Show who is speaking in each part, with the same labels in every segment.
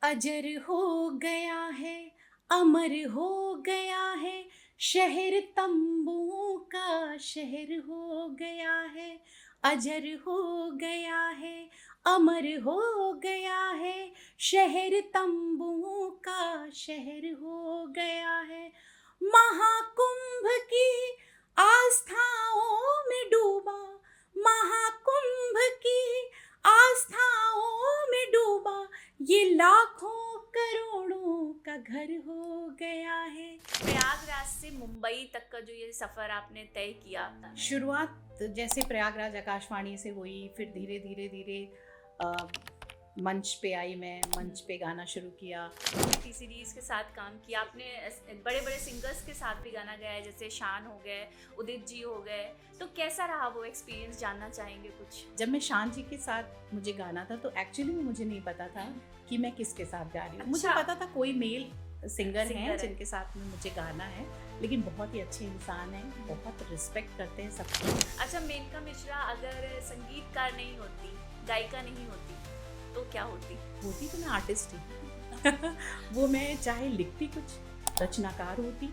Speaker 1: अजर हो गया है, अमर हो गया है, शहर तंबुओं का शहर हो गया है। अजर हो गया है, अमर हो गया है, शहर तंबुओं का शहर हो गया है। महाकुंभ की आस्थाओं में डूबा, महाकुंभ की आस्थाओं में डूबा, ये लाखों करोड़ों का घर हो गया है।
Speaker 2: प्रयागराज से मुंबई तक का जो ये सफर आपने तय किया,
Speaker 1: शुरुआत जैसे प्रयागराज आकाशवाणी से हुई, फिर धीरे धीरे धीरे मंच पे आई, मैं मंच पे गाना शुरू किया।
Speaker 2: टी सीरीज के साथ काम किया आपने, बड़े बड़े सिंगर्स के साथ भी गाना गाया, जैसे शान हो गए, उदित जी हो गए। तो कैसा रहा वो एक्सपीरियंस, जानना चाहेंगे कुछ?
Speaker 1: जब मैं शान जी के साथ मुझे गाना था तो एक्चुअली में मुझे नहीं पता था कि मैं किसके साथ गा रही हूँ। मुझे
Speaker 2: अच्छा।
Speaker 1: पता था कोई मेल सिंगर हैं
Speaker 2: है।
Speaker 1: जिनके साथ में मुझे गाना है, लेकिन बहुत ही अच्छे इंसान हैं, बहुत रिस्पेक्ट करते हैं सबकी।
Speaker 2: अच्छा, मेनका मिश्रा अगर संगीतकार नहीं होती, गायिका नहीं होती, तो क्या होती?
Speaker 1: होती तो मैं आर्टिस्ट ही वो मैं चाहे लिखती कुछ, रचनाकार होती,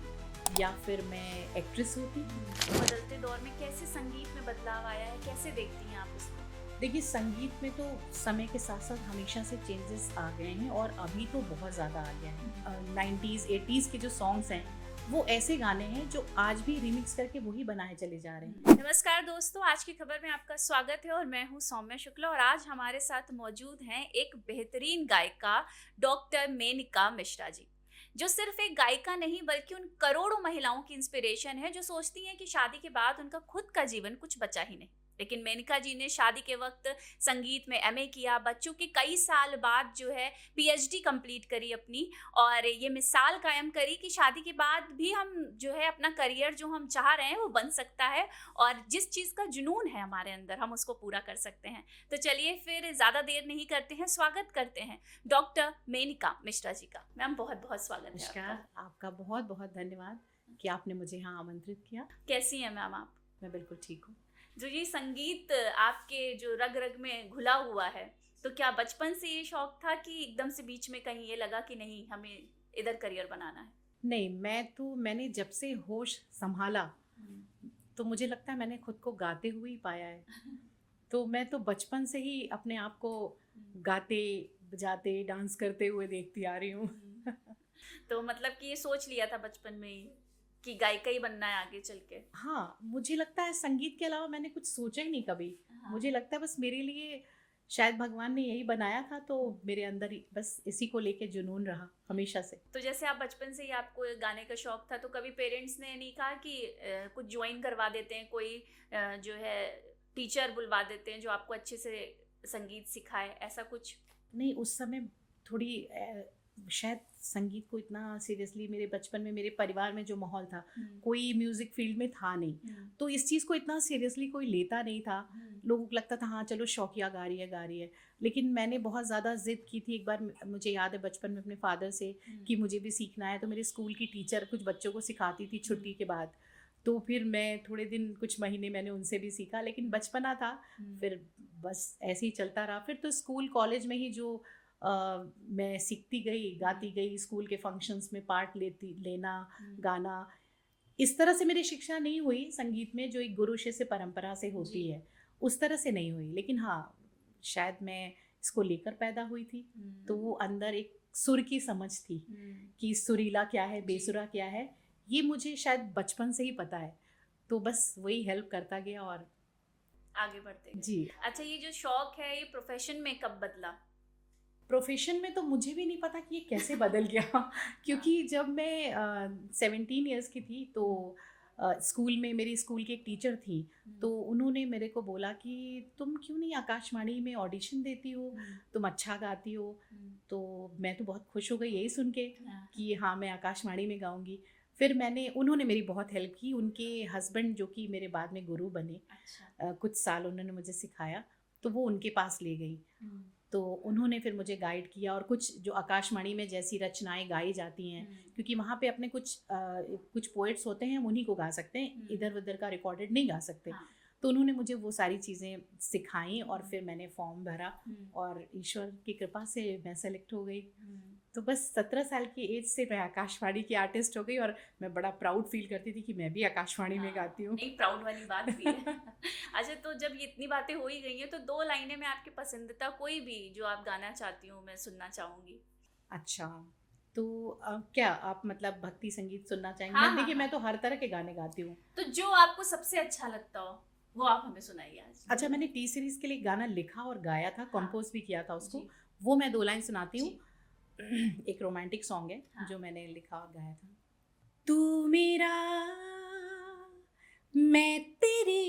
Speaker 1: या फिर मैं एक्ट्रेस होती।
Speaker 2: बदलते दौर में कैसे संगीत में बदलाव आया है, कैसे देखती हैं आप इसको?
Speaker 1: देखिए, संगीत में तो समय के साथ साथ हमेशा से चेंजेस आ गए हैं, और अभी तो बहुत ज़्यादा आ गया है। 90s 80s के जो सॉन्ग्स हैं वो ऐसे गाने हैं जो आज भी रिमिक्स करके वही बनाए चले जा रहे हैं।
Speaker 2: नमस्कार दोस्तों, आज की खबर में आपका स्वागत है और मैं हूं सौम्या शुक्ला। और आज हमारे साथ मौजूद हैं एक बेहतरीन गायिका, डॉक्टर मेनका मिश्रा जी, जो सिर्फ एक गायिका नहीं बल्कि उन करोड़ों महिलाओं की इंस्पिरेशन है जो सोचती हैं कि शादी के बाद उनका खुद का जीवन कुछ बचा ही नहीं। लेकिन मेनका जी ने शादी के वक्त संगीत में एमए किया, बच्चों के कई साल बाद जो है पीएचडी कंप्लीट करी अपनी, और ये मिसाल कायम करी कि शादी के बाद भी हम जो है अपना करियर जो हम चाह रहे हैं वो बन सकता है, और जिस चीज़ का जुनून है हमारे अंदर हम उसको पूरा कर सकते हैं। तो चलिए फिर ज़्यादा देर नहीं करते हैं, स्वागत करते हैं डॉक्टर मेनका मिश्रा जी का। मैम बहुत बहुत स्वागत है
Speaker 1: नमस्कार,
Speaker 2: आपका।
Speaker 1: आपका बहुत बहुत धन्यवाद कि आपने मुझे यहाँ आमंत्रित किया।
Speaker 2: कैसी हैं मैम आप?
Speaker 1: मैं बिल्कुल ठीक हूँ।
Speaker 2: जो ये संगीत आपके जो रग रग में घुला हुआ है, तो क्या बचपन से ये शौक था कि एकदम से बीच में कहीं ये लगा कि नहीं हमें इधर करियर बनाना है?
Speaker 1: नहीं, मैंने जब से होश संभाला तो मुझे लगता है मैंने खुद को गाते हुए ही पाया है। तो मैं तो बचपन से ही अपने आप को गाते, बजाते, डांस करते हुए देखती आ रही हूँ।
Speaker 2: तो मतलब कि ये सोच लिया था बचपन में ही कि गायिका ही बनना है आगे चल के?
Speaker 1: हाँ, मुझे लगता है संगीत के अलावा मैंने कुछ सोचा ही नहीं कभी।
Speaker 2: हाँ।
Speaker 1: मुझे लगता है बस मेरे लिए शायद भगवान ने यही बनाया था, तो मेरे अंदर ही बस इसी को लेके जुनून रहा हमेशा से।
Speaker 2: तो जैसे आप बचपन से ही आपको गाने का शौक था, तो कभी पेरेंट्स ने नहीं कहा कि कुछ ज्वाइन करवा देते हैं, कोई जो है टीचर बुलवा देते हैं जो आपको अच्छे से संगीत सिखाए, ऐसा कुछ?
Speaker 1: नहीं, उस समय थोड़ी शायद संगीत को इतना सीरियसली, मेरे बचपन में मेरे परिवार में जो माहौल था, कोई म्यूज़िक फील्ड में था नहीं, तो इस चीज़ को इतना सीरियसली कोई लेता नहीं था। लोगों को लगता था हाँ चलो शौकिया गा रही है। लेकिन मैंने बहुत ज़्यादा ज़िद की थी। एक बार मुझे याद है बचपन में अपने फादर से कि मुझे भी सीखना है, तो मेरे स्कूल की टीचर कुछ बच्चों को सिखाती थी छुट्टी के बाद। तो फिर मैं थोड़े दिन, कुछ महीने मैंने उनसे भी सीखा, लेकिन बचपना था, फिर बस ऐसे ही चलता रहा। फिर तो स्कूल कॉलेज में ही जो मैं सीखती गई, गाती गई, स्कूल के फंक्शंस में पार्ट लेना, गाना, इस तरह से मेरी शिक्षा नहीं हुई संगीत में जो एक गुरु शिष्य परंपरा से होती है, उस तरह से नहीं हुई। लेकिन हाँ, शायद मैं इसको लेकर पैदा हुई थी, तो वो अंदर एक सुर की समझ थी कि सुरीला क्या है, बेसुरा क्या है, ये मुझे शायद बचपन से ही पता है। तो बस वही हेल्प करता गया और
Speaker 2: आगे बढ़ते गए।
Speaker 1: जी।
Speaker 2: अच्छा, ये जो शौक है ये प्रोफेशन में कब बदला?
Speaker 1: प्रोफेशन में तो मुझे भी नहीं पता कि ये कैसे बदल गया क्योंकि जब मैं 17 ईयर्स की थी तो स्कूल में, मेरी स्कूल की एक टीचर थी, तो उन्होंने मेरे को बोला कि तुम क्यों नहीं आकाशवाणी में ऑडिशन देती हो, तुम अच्छा गाती हो। तो मैं तो बहुत खुश हो गई यही सुन के कि हाँ मैं आकाशवाणी में गाऊंगी। फिर उन्होंने मेरी बहुत हेल्प की। उनके हस्बैंड जो कि मेरे बाद में गुरु बने,
Speaker 2: अच्छा।
Speaker 1: कुछ साल उन्होंने मुझे सिखाया, तो वो उनके पास ले गई। तो उन्होंने फिर मुझे गाइड किया, और कुछ जो आकाशवाणी में जैसी रचनाएं गाई जाती हैं, क्योंकि वहाँ पे अपने कुछ पोएट्स होते हैं, हम उन्हीं को गा सकते हैं, इधर उधर का रिकॉर्डेड नहीं गा सकते।
Speaker 2: हाँ।
Speaker 1: तो उन्होंने मुझे वो सारी चीज़ें सिखाई और फिर मैंने फॉर्म भरा और ईश्वर की कृपा से मैं सेलेक्ट हो गई। तो बस 17 साल की एज से मैं आकाशवाणी की आर्टिस्ट हो गई और मैं बड़ा प्राउड फील करती थी कि मैं भी आकाशवाणी में गाती हूँ।
Speaker 2: नहीं, प्राउड वाली बात भी है। अच्छा, तो जब ये इतनी बातें हो ही गई हैं तो 2 लाइनें में आपकी पसंदीदा कोई भी जो आप गाना चाहती हूँ मैं सुनना चाहूँगी।
Speaker 1: अच्छा, तो क्या आप मतलब भक्ति संगीत सुनना चाहेंगे?
Speaker 2: हाँ,
Speaker 1: मैं
Speaker 2: हाँ,
Speaker 1: देखिए
Speaker 2: हाँ।
Speaker 1: मैं तो हर तरह के गाने गाती हूँ।
Speaker 2: तो जो आपको सबसे अच्छा लगता हो वो आप हमें सुनाइए आज।
Speaker 1: अच्छा, मैंने टी सीरीज़ के लिए गाना लिखा और गाया था,
Speaker 2: हाँ,
Speaker 1: कंपोज़ भी किया था उसको।
Speaker 2: जी,
Speaker 1: वो मैं 2 लाइन सुनाती हूँ।
Speaker 2: जी।
Speaker 1: एक रोमांटिक सॉन्ग है
Speaker 2: हाँ।
Speaker 1: जो मैंने लिखा और गाया था। तू मेरा मैं तेरी,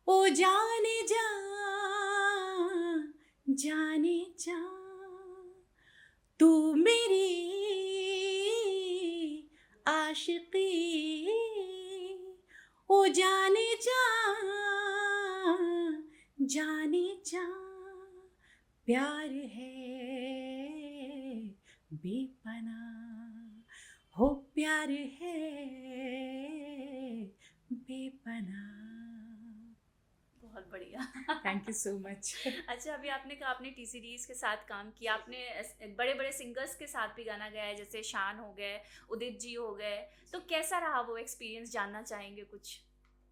Speaker 1: ओ जाने जा, जाने जा, तू मेरी आशिकी, ओ जाने जा, जाने जा, प्यार है बेपना, हो प्यार है बेपना।
Speaker 2: बहुत बढ़िया।
Speaker 1: Thank you so much.
Speaker 2: अच्छा, अभी आपने कहा आपने टी सीरीज के साथ काम किया, आपने बड़े बड़े सिंगर्स के साथ भी गाना गाया है, जैसे शान हो गए, उदित जी हो गए। तो कैसा रहा वो एक्सपीरियंस, जानना चाहेंगे कुछ?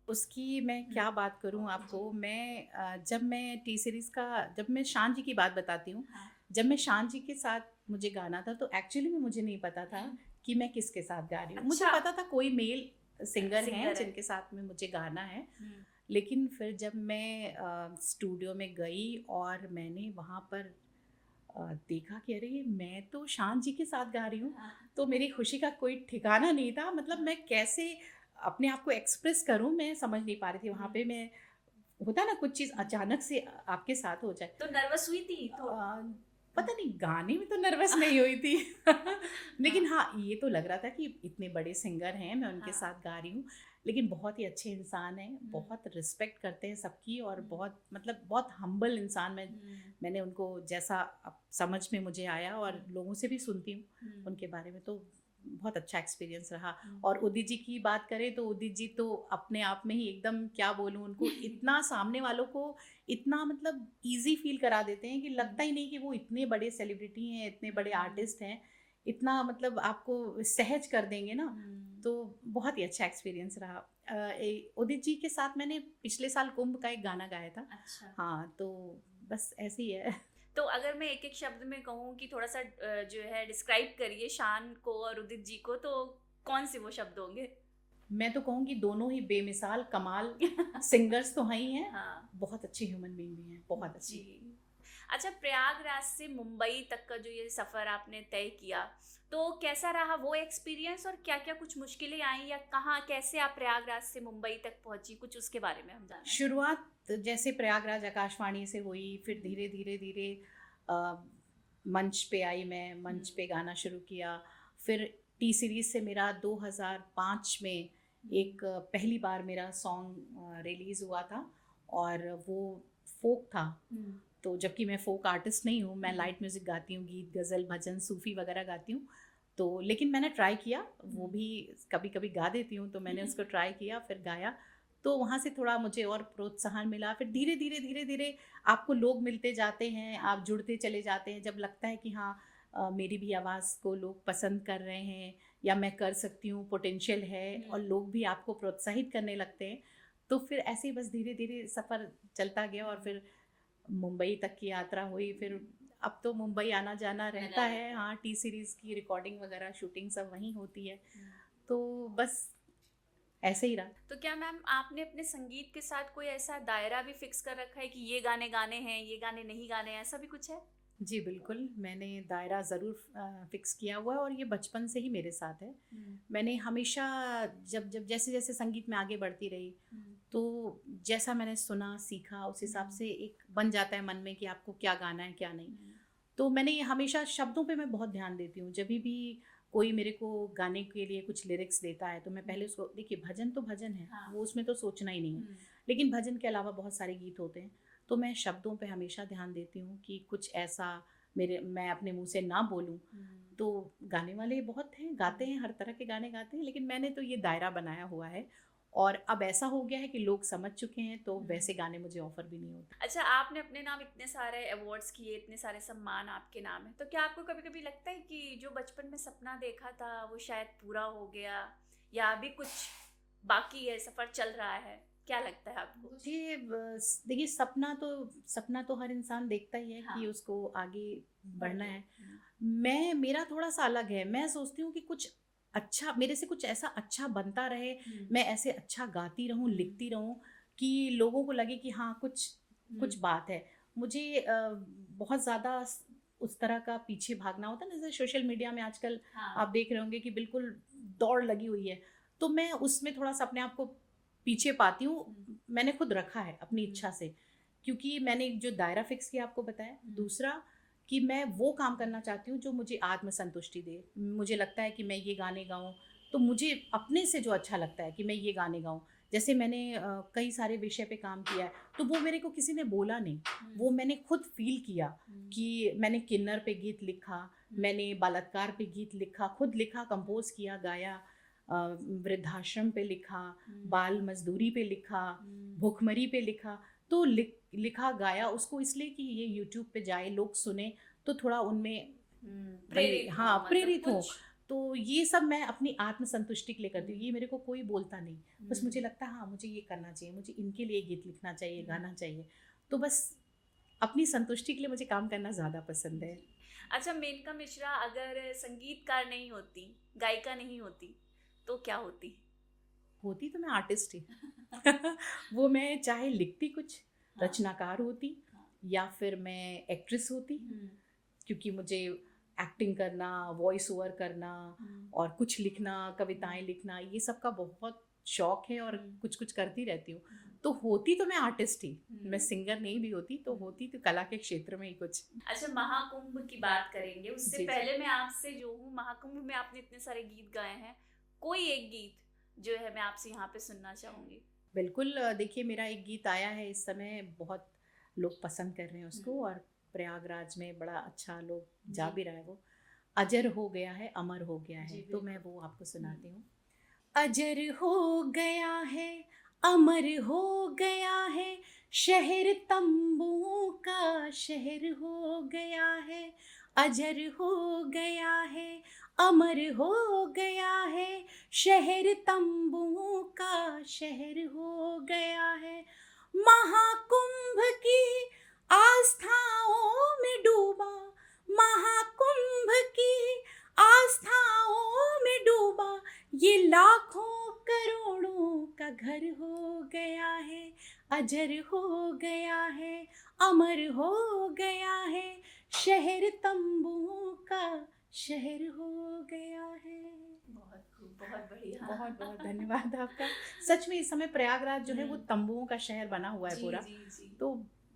Speaker 1: उसकी मैं क्या बात करूं आपको। मैं जब मैं टी सीरीज़ का, जब मैं शान जी की बात बताती हूँ,
Speaker 2: हाँ।
Speaker 1: जब मैं शान जी के साथ मुझे गाना था तो एक्चुअली में मुझे नहीं पता था कि मैं किसके साथ गा रही हूँ। मुझे
Speaker 2: अच्छा।
Speaker 1: पता था कोई मेल सिंगर हैं
Speaker 2: सिंगर है।
Speaker 1: जिनके साथ में मुझे गाना है।
Speaker 2: हम्म,
Speaker 1: लेकिन फिर जब मैं स्टूडियो में गई और मैंने वहाँ पर देखा कि अरे मैं तो शान जी के साथ गा रही हूँ,
Speaker 2: हाँ,
Speaker 1: तो मेरी खुशी का कोई ठिकाना नहीं था। मतलब मैं कैसे अपने आप को एक्सप्रेस करूँ, मैं समझ नहीं पा रही थी। वहाँ पे मैं, होता है ना कुछ चीज़ अचानक से आपके साथ हो जाए।
Speaker 2: तो नर्वस हुई थी तो?
Speaker 1: पता नहीं, गाने में तो नर्वस नहीं हुई थी। लेकिन
Speaker 2: हाँ,
Speaker 1: हाँ, ये तो लग रहा था कि इतने बड़े सिंगर हैं, मैं उनके
Speaker 2: हाँ।
Speaker 1: साथ गा रही हूँ। लेकिन बहुत ही अच्छे इंसान हैं, बहुत रिस्पेक्ट करते हैं सबकी और बहुत मतलब बहुत हम्बल इंसान। मैंने उनको जैसा अब समझ में मुझे आया और लोगों से भी सुनती हूँ उनके बारे में, तो बहुत अच्छा एक्सपीरियंस रहा। और उदित जी की बात करें तो उदित जी तो अपने आप में ही एकदम, क्या बोलूँ, उनको इतना सामने वालों को इतना मतलब इजी फील करा देते हैं कि लगता ही नहीं कि वो इतने बड़े सेलिब्रिटी हैं, इतने बड़े आर्टिस्ट हैं, इतना मतलब आपको सहज कर देंगे ना। तो बहुत ही अच्छा एक्सपीरियंस रहा। उदित जी के साथ मैंने पिछले साल कुंभ का एक गाना गाया था।
Speaker 2: अच्छा।
Speaker 1: हाँ, तो बस ऐसे ही है।
Speaker 2: तो अगर मैं एक एक शब्द में कहूँ कि थोड़ा सा जो है डिस्क्राइब करिए शान को और उदित जी को, तो कौन से वो शब्द होंगे?
Speaker 1: मैं तो कहूँगी दोनों ही बेमिसाल कमाल सिंगर्स तो हैं ही हैं,
Speaker 2: हाँ
Speaker 1: बहुत अच्छे ह्यूमन बीइंग भी हैं, बहुत अच्छी।
Speaker 2: जी। अच्छा, प्रयागराज से मुंबई तक का जो ये सफ़र आपने तय किया, तो कैसा रहा वो एक्सपीरियंस और क्या-क्या कुछ मुश्किलें आई, या कहाँ कैसे आप प्रयागराज से मुंबई तक पहुंची, कुछ उसके बारे में हम जानना चाहेंगे।
Speaker 1: शुरुआत जैसे प्रयागराज आकाशवाणी से हुई, फिर धीरे धीरे धीरे अ, मंच पे आई, मैं मंच पे गाना शुरू किया। फिर टी सीरीज़ से मेरा 2005 में एक पहली बार मेरा सॉन्ग रिलीज़ हुआ था और वो फोक था। तो जबकि मैं फोक आर्टिस्ट नहीं हूँ, मैं लाइट म्यूज़िक गाती हूँ, गीत, गज़ल, भजन, सूफ़ी वगैरह गाती हूँ। तो लेकिन मैंने ट्राई किया, वो भी कभी कभी गा देती हूँ, तो मैंने उसको ट्राई किया, फिर गाया। तो वहाँ से थोड़ा मुझे और प्रोत्साहन मिला। फिर धीरे धीरे धीरे धीरे आपको लोग मिलते जाते हैं, आप जुड़ते चले जाते हैं। जब लगता है कि हाँ, मेरी भी आवाज़ को लोग पसंद कर रहे हैं या मैं कर सकती हूँ, पोटेंशियल है, और लोग भी आपको प्रोत्साहित करने लगते हैं, तो फिर ऐसे ही बस धीरे धीरे सफ़र चलता गया और फिर मुंबई तक की यात्रा हुई। फिर अब तो मुंबई आना जाना रहता है। हाँ, टी सीरीज़ की रिकॉर्डिंग वगैरह, शूटिंग सब वहीं होती है, तो बस ऐसे ही रहा।
Speaker 2: तो क्या मैम आपने अपने संगीत के साथ कोई ऐसा दायरा भी फिक्स कर रखा है कि ये गाने गाने हैं, ये गाने नहीं गाने हैं, ऐसा भी कुछ है?
Speaker 1: जी बिल्कुल, मैंने दायरा ज़रूर फ़िक्स किया हुआ है और ये बचपन से ही मेरे साथ है। मैंने हमेशा, जब जब जैसे जैसे संगीत में आगे बढ़ती रही, तो जैसा मैंने सुना, सीखा, उस हिसाब से एक बन जाता है मन में कि आपको क्या गाना है, क्या नहीं। तो मैंने ये हमेशा शब्दों पे मैं बहुत ध्यान देती हूँ। जब भी कोई मेरे को गाने के लिए कुछ लिरिक्स देता है तो मैं पहले उसको, देखिए भजन तो भजन है,
Speaker 2: हाँ।
Speaker 1: वो उसमें तो सोचना ही नहीं है। लेकिन भजन के अलावा बहुत सारे गीत होते हैं, तो मैं शब्दों पे हमेशा ध्यान देती हूँ कि कुछ ऐसा मैं अपने मुंह से ना बोलूँ। तो गाने वाले बहुत हैं, गाते हैं, हर तरह के गाने गाते हैं, लेकिन मैंने तो ये दायरा बनाया हुआ है। और अब ऐसा हो गया है कि लोग समझ चुके हैं, तो वैसे गाने मुझे ऑफर भी नहीं होते।
Speaker 2: अच्छा, आपने अपने नाम इतने सारे अवार्ड्स किए, इतने सारे सम्मान आपके नाम है, तो क्या आपको कभी कभी लगता है कि जो बचपन में सपना देखा था वो शायद पूरा हो गया, या अभी कुछ बाकी है, सफर चल रहा है? क्या लगता है आपको?
Speaker 1: मुझे देखिए, सपना तो हर इंसान देखता ही है कि
Speaker 2: हाँ।
Speaker 1: उसको आगे बढ़ना है।
Speaker 2: हम्म,
Speaker 1: मेरा थोड़ा सा अलग है। मैं सोचती हूँ कि कुछ अच्छा मेरे से कुछ ऐसा अच्छा बनता रहे,
Speaker 2: हम्म,
Speaker 1: मैं ऐसे अच्छा गाती रहूँ, लिखती रहूँ कि लोगों को लगे कि हाँ, कुछ कुछ बात है। मुझे बहुत ज़्यादा उस तरह का पीछे भागना होता है ना, जैसे सोशल मीडिया में आजकल
Speaker 2: हाँ।
Speaker 1: आप देख रहे होंगे कि बिल्कुल दौड़ लगी हुई है, तो मैं उसमें थोड़ा सा अपने आप को पीछे पाती हूँ। मैंने खुद रखा है अपनी इच्छा से, क्योंकि मैंने एक जो दायरा फिक्स किया आपको बताया। दूसरा कि मैं वो काम करना चाहती हूँ जो मुझे आत्मसंतुष्टि दे। मुझे लगता है कि मैं ये गाने गाऊँ, तो मुझे अपने से जो अच्छा लगता है कि मैं ये गाने गाऊँ। जैसे मैंने कई सारे विषय पे काम किया है, तो वो मेरे को किसी ने बोला नहीं, वो मैंने खुद फ़ील किया कि मैंने किन्नर पे गीत लिखा, मैंने बलात्कार पे गीत लिखा, खुद लिखा, कंपोज़ किया, गाया, वृद्धाश्रम पे लिखा, बाल मज़दूरी पे लिखा, भुखमरी पे लिखा। तो लिखा गाया उसको इसलिए कि ये यूट्यूब पे जाए, लोग सुने, तो थोड़ा उनमें
Speaker 2: प्रेरित हो,
Speaker 1: हाँ,
Speaker 2: मतलब
Speaker 1: प्रेरित हो।
Speaker 2: कुछ।
Speaker 1: तो ये सब मैं अपनी आत्मसंतुष्टि के लिए करती हूँ। ये मेरे को कोई बोलता नहीं, बस मुझे लगता है हाँ, मुझे ये करना चाहिए, मुझे इनके लिए गीत लिखना चाहिए, गाना चाहिए। तो बस अपनी संतुष्टि के लिए मुझे काम करना ज़्यादा पसंद है।
Speaker 2: अच्छा, मेनका मिश्रा अगर संगीतकार नहीं होती, गायिका नहीं होती, तो क्या होती?
Speaker 1: होती तो मैं आर्टिस्ट ही। वो मैं चाहे लिखती कुछ,
Speaker 2: हाँ।
Speaker 1: रचनाकार होती,
Speaker 2: हाँ।
Speaker 1: या फिर मैं एक्ट्रेस होती, क्योंकि मुझे एक्टिंग करना, वॉइस ओवर करना और कुछ लिखना, कविताएं लिखना, ये सब का बहुत शौक है और कुछ कुछ करती रहती हूँ। तो होती तो मैं आर्टिस्ट ही, मैं सिंगर नहीं भी होती, तो होती तो कला के क्षेत्र में ही कुछ।
Speaker 2: अच्छा, महाकुंभ की बात करेंगे, उससे
Speaker 1: जी, जी।
Speaker 2: पहले मैं आपसे जो हूँ, महाकुंभ में आपने इतने सारे गीत गाए हैं, कोई एक गीत जो है मैं आपसे यहाँ पे सुनना चाहूंगी।
Speaker 1: बिल्कुल, देखिए, मेरा एक गीत आया है इस समय, बहुत लोग पसंद कर रहे हैं उसको, और प्रयागराज में बड़ा अच्छा लोग जा
Speaker 2: जी।
Speaker 1: भी रहा है वो। अजर हो गया है, अमर हो गया
Speaker 2: जी,
Speaker 1: है, तो मैं
Speaker 2: बिल्कुल।
Speaker 1: वो आपको सुनाती हूँ। अजर हो गया है, अमर हो गया है, शहर तंबुओं का शहर हो गया है। अजर हो गया है, अमर हो गया है, शहर तंबुओं का शहर हो गया है। महाकुंभ की आस्थाओं में डूबा, महाकुंभ की आस्थाओं में डूबा, ये लाखों करोड़ों का घर हो गया है। अजर हो गया है, अमर हो गया है, शहर तंबुओं का शहर हो गया है।
Speaker 2: बहुत खूब, बहुत बढ़िया।
Speaker 1: बहुत बहुत धन्यवाद आपका। सच में इस समय प्रयागराज जो है वो तंबुओं का शहर बना हुआ है
Speaker 2: जी,
Speaker 1: पूरा,
Speaker 2: जी, जी।
Speaker 1: तो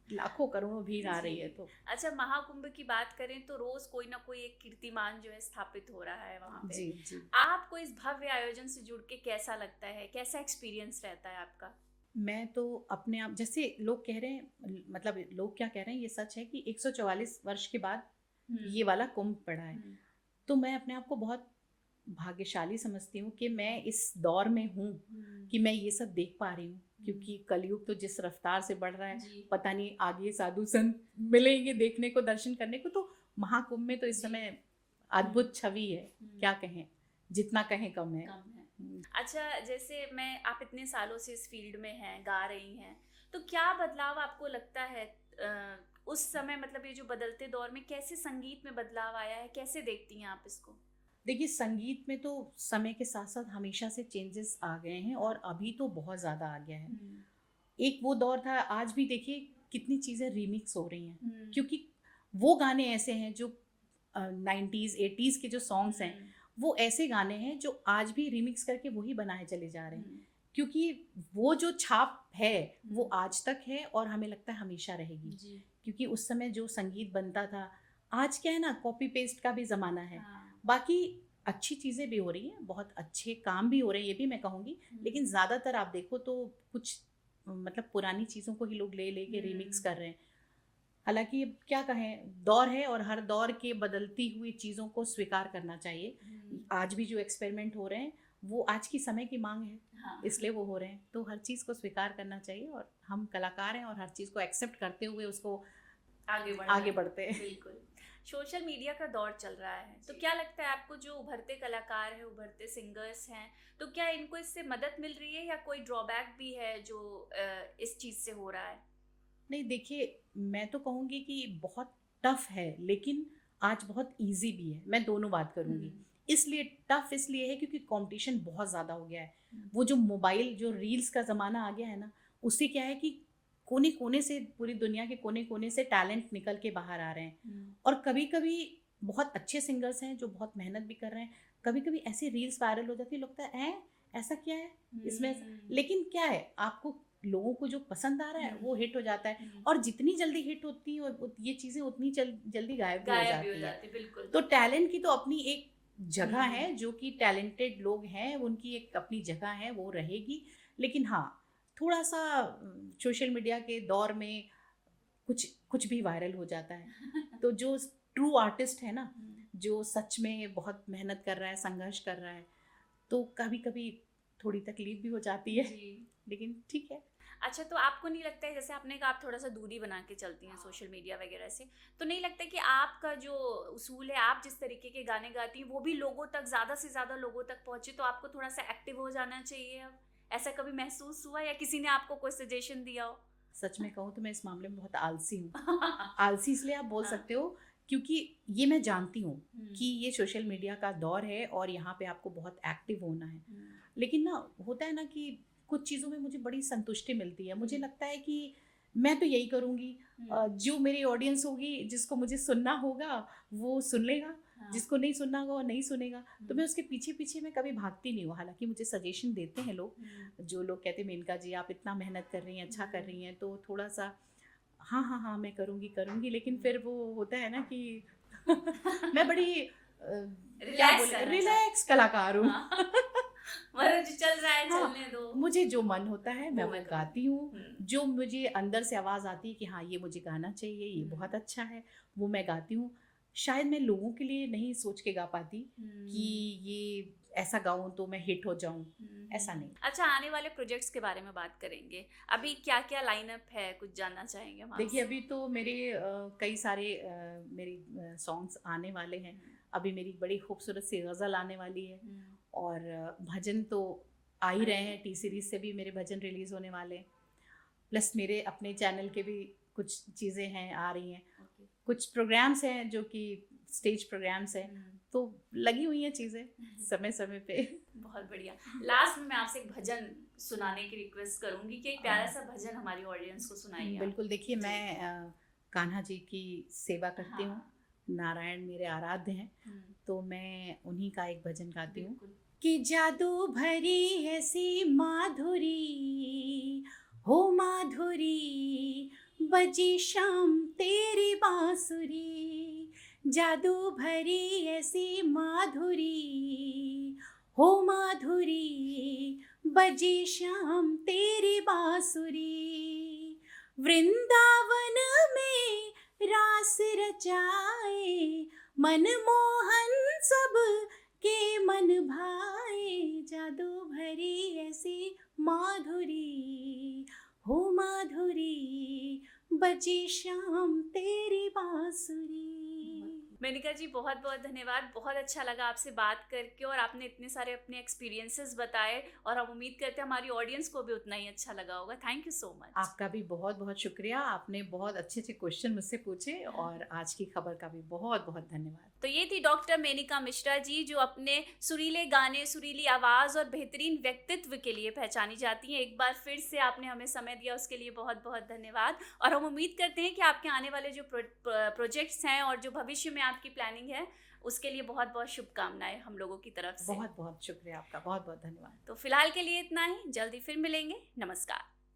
Speaker 1: लाखों करोड़ों भीड़ आ रही है।
Speaker 2: जी।
Speaker 1: तो
Speaker 2: अच्छा, महाकुंभ की बात करें तो रोज कोई ना कोई एक कीर्तिमान जो है स्थापित हो रहा है वहाँ पे।
Speaker 1: जी, जी।
Speaker 2: आपको इस भव्य आयोजन से जुड़ के कैसा लगता है, कैसा एक्सपीरियंस रहता है आपका?
Speaker 1: मैं तो अपने आप, जैसे लोग कह रहे हैं, मतलब लोग क्या कह रहे हैं, ये सच है कि 144 वर्ष के बाद ये वाला कुंभ पड़ा है। तो मैं अपने आप को बहुत भाग्यशाली समझती हूँ कि मैं इस दौर में हूँ कि मैं ये सब देख पा रही हूँ, क्योंकि कलयुग तो जिस रफ्तार से बढ़ रहा है,
Speaker 2: जी।
Speaker 1: पता नहीं आगे साधु संत मिलेंगे देखने को, दर्शन करने को। तो महाकुंभ में तो इस
Speaker 2: जी।
Speaker 1: समय अद्भुत छवि है, क्या कहें, जितना कहें कम है।
Speaker 2: कम है। अच्छा, जैसे आप इतने सालों से इस फील्ड में हैं, गा रही हैं, तो क्या बदलाव आपको लगता है उस समय, मतलब ये जो बदलते दौर में कैसे संगीत में बदलाव आया है, कैसे देखती हैं आप इसको?
Speaker 1: देखिए, संगीत में तो समय के साथ साथ हमेशा से चेंजेस आ गए हैं, और अभी तो बहुत ज़्यादा आ गया है। एक वो दौर था, आज भी देखिए कितनी चीज़ें रीमिक्स हो रही हैं, क्योंकि वो गाने ऐसे हैं जो 90s 80s के जो सॉन्ग्स हैं, वो ऐसे गाने हैं जो आज भी रीमिक्स करके वही बनाए चले जा रहे हैं, क्योंकि वो जो छाप है वो आज तक है, और हमें लगता है हमेशा रहेगी।
Speaker 2: जी।
Speaker 1: क्योंकि उस समय जो संगीत बनता था, आज क्या है ना, कॉपी पेस्ट का भी ज़माना है।
Speaker 2: हाँ।
Speaker 1: बाकी अच्छी चीज़ें भी हो रही हैं, बहुत अच्छे काम भी हो रहे हैं, ये भी मैं कहूँगी, लेकिन ज़्यादातर आप देखो तो कुछ मतलब पुरानी चीज़ों को ही लोग ले लेके रीमिक्स कर रहे हैं। हालांकि अब क्या कहें, दौर है, और हर दौर के बदलती हुई चीज़ों को स्वीकार करना चाहिए। आज भी जो एक्सपेरिमेंट हो रहे हैं वो आज की समय की मांग है,
Speaker 2: हाँ,
Speaker 1: इसलिए वो हो रहे हैं। तो हर चीज़ को स्वीकार करना चाहिए, और हम कलाकार हैं और हर चीज़ को एक्सेप्ट करते हुए उसको आगे बढ़ते हैं।
Speaker 2: बिल्कुल। सोशल मीडिया का दौर चल रहा है, तो क्या लगता है आपको, जो उभरते कलाकार हैं, उभरते सिंगर्स हैं, तो क्या इनको इससे मदद मिल रही है या कोई ड्रॉबैक भी है जो इस चीज़ से हो रहा है?
Speaker 1: नहीं देखिए, मैं तो कहूँगी कि बहुत टफ है, लेकिन आज बहुत ईजी भी है। मैं दोनों बात करूँगी। इसलिए टफ इसलिए है क्योंकि कंपटीशन बहुत ज़्यादा हो गया है। वो जो मोबाइल, जो रील्स का ज़माना आ गया है ना, उससे क्या है कि कोने कोने से, पूरी दुनिया के कोने कोने से टैलेंट निकल के बाहर आ रहे हैं। और कभी कभी बहुत अच्छे सिंगर्स हैं जो बहुत मेहनत भी कर रहे हैं, कभी कभी ऐसी रील्स वायरल हो जाती है, लगता है ऐसा क्या है इसमें। लेकिन क्या है, आपको लोगों को जो पसंद आ रहा है वो हिट हो जाता है, और जितनी जल्दी हिट होती है ये चीज़ें उतनी जल्दी गायब भी हो जाती है।
Speaker 2: बिल्कुल।
Speaker 1: तो टैलेंट की तो अपनी एक जगह है, जो कि टैलेंटेड लोग हैं उनकी एक अपनी जगह है, वो रहेगी। लेकिन हाँ, थोड़ा सा सोशल मीडिया के दौर में कुछ कुछ भी वायरल हो जाता है। तो जो ट्रू आर्टिस्ट है ना, जो सच में बहुत मेहनत कर रहा है, संघर्ष कर रहा है, तो कभी कभी थोड़ी तकलीफ भी हो जाती है, लेकिन ठीक है।
Speaker 2: अच्छा, तो आपको नहीं लगता है, जैसे आपने कहा आप थोड़ा सा दूरी बना के चलती हैं सोशल मीडिया वगैरह से, तो नहीं लगता कि आपका जो उसूल है, आप जिस तरीके के गाने गाती हैं वो भी लोगों तक, ज़्यादा से ज़्यादा लोगों तक पहुँचे, तो आपको थोड़ा सा एक्टिव हो जाना चाहिए अब? ऐसा कभी महसूस हुआ या किसी ने आपको कोई सजेशन दिया हो?
Speaker 1: सच में कहूँ तो मैं इस मामले में बहुत आलसी हूँ। आलसी इसलिए आप बोल
Speaker 2: हाँ।
Speaker 1: सकते हो क्योंकि ये मैं जानती हूँ कि ये सोशल मीडिया का दौर है और यहाँ पे आपको बहुत एक्टिव होना है। लेकिन ना, होता है ना कि कुछ चीज़ों में मुझे बड़ी संतुष्टि मिलती है। मुझे लगता है कि मैं तो यही करूँगी, जो मेरी ऑडियंस होगी, जिसको मुझे सुनना होगा वो सुन लेगा, जिसको नहीं सुनना होगा वो नहीं सुनेगा। तो मैं उसके पीछे पीछे मैं कभी भागती नहीं हूँ। हालांकि मुझे सजेशन देते हैं लोग, जो लोग कहते हैं मेनका जी आप इतना मेहनत कर रही हैं, अच्छा कर रही हैं, तो थोड़ा सा हाँ हाँ हाँ मैं करूँगी। लेकिन फिर वो होता है ना कि मैं बड़ी रिलैक्स कलाकार हूँ।
Speaker 2: मतलब जो चल रहा है
Speaker 1: हाँ,
Speaker 2: चलने दो।
Speaker 1: मुझे जो मन होता है मैं
Speaker 2: वो
Speaker 1: वो
Speaker 2: मैं
Speaker 1: गाती हूँ। जो मुझे अंदर से आवाज़ आती है कि हाँ ये मुझे गाना चाहिए, ये बहुत अच्छा है, वो मैं गाती हूँ। शायद मैं लोगों के लिए नहीं सोच के गा पाती कि ये ऐसा गाऊं तो मैं हिट हो जाऊं, ऐसा नहीं।
Speaker 2: अच्छा, आने वाले प्रोजेक्ट्स के बारे में बात करेंगे। अभी क्या क्या लाइनअप है, कुछ जानना चाहेंगे हम आपसे?
Speaker 1: देखिए, अभी तो मेरे कई सारे मेरे सॉन्ग्स आने वाले हैं। अभी मेरी बड़ी खूबसूरत सी गज़ल आने वाली है, और भजन तो आ ही रहे हैं। टी सीरीज़ से भी मेरे भजन रिलीज़ होने वाले हैं, प्लस मेरे अपने चैनल के भी कुछ चीज़ें हैं, आ रही हैं। कुछ प्रोग्राम्स हैं जो कि स्टेज प्रोग्राम्स हैं, तो लगी हुई हैं चीज़ें समय समय पे।
Speaker 2: बहुत बढ़िया। लास्ट में मैं आपसे एक भजन सुनाने की रिक्वेस्ट करूंगी कि एक प्यारा सा भजन हमारी ऑडियंस को सुनाइए।
Speaker 1: बिल्कुल। देखिए, मैं कान्हा जी की सेवा करती हूँ। नारायण मेरे आराध्य हैं, तो मैं उन्हीं का एक भजन गाती हूँ कि जादू भरी ऐसी माधुरी हो माधुरी, बजी शाम तेरी बांसुरी। जादू भरी ऐसी माधुरी हो माधुरी, बजी शाम तेरी बांसुरी। वृंदावन में रास रचाए, मनमोहन सब के मन भाए। जादू भरी ऐसी माधुरी हो माधुरी, बजी शाम तेरी बांसुरी।
Speaker 2: मेनिका जी, बहुत बहुत धन्यवाद। बहुत अच्छा लगा आपसे बात करके, और आपने इतने सारे अपने एक्सपीरियंसेस बताए, और हम उम्मीद करते हैं हमारी ऑडियंस को भी उतना ही अच्छा लगा होगा। Thank you so much.
Speaker 1: आपका भी बहुत बहुत शुक्रिया। आपने बहुत अच्छे अच्छे क्वेश्चन मुझसे पूछे, और आज की खबर का भी बहुत बहुत धन्यवाद।
Speaker 2: तो ये थी डॉक्टर मेनिका मिश्रा जी, जो अपने सुरीले गाने, सुरीली आवाज़ और बेहतरीन व्यक्तित्व के लिए पहचानी जाती हैं। एक बार फिर से आपने हमें समय दिया, उसके लिए बहुत बहुत धन्यवाद। और हम उम्मीद करते हैं कि आपके आने वाले जो प्रोजेक्ट्स हैं और जो भविष्य में आपकी प्लानिंग है, उसके लिए बहुत बहुत शुभकामनाएं हम लोगों की तरफ से।
Speaker 1: बहुत बहुत शुक्रिया आपका, बहुत बहुत धन्यवाद।
Speaker 2: तो फिलहाल के लिए इतना ही, जल्दी फिर मिलेंगे। नमस्कार।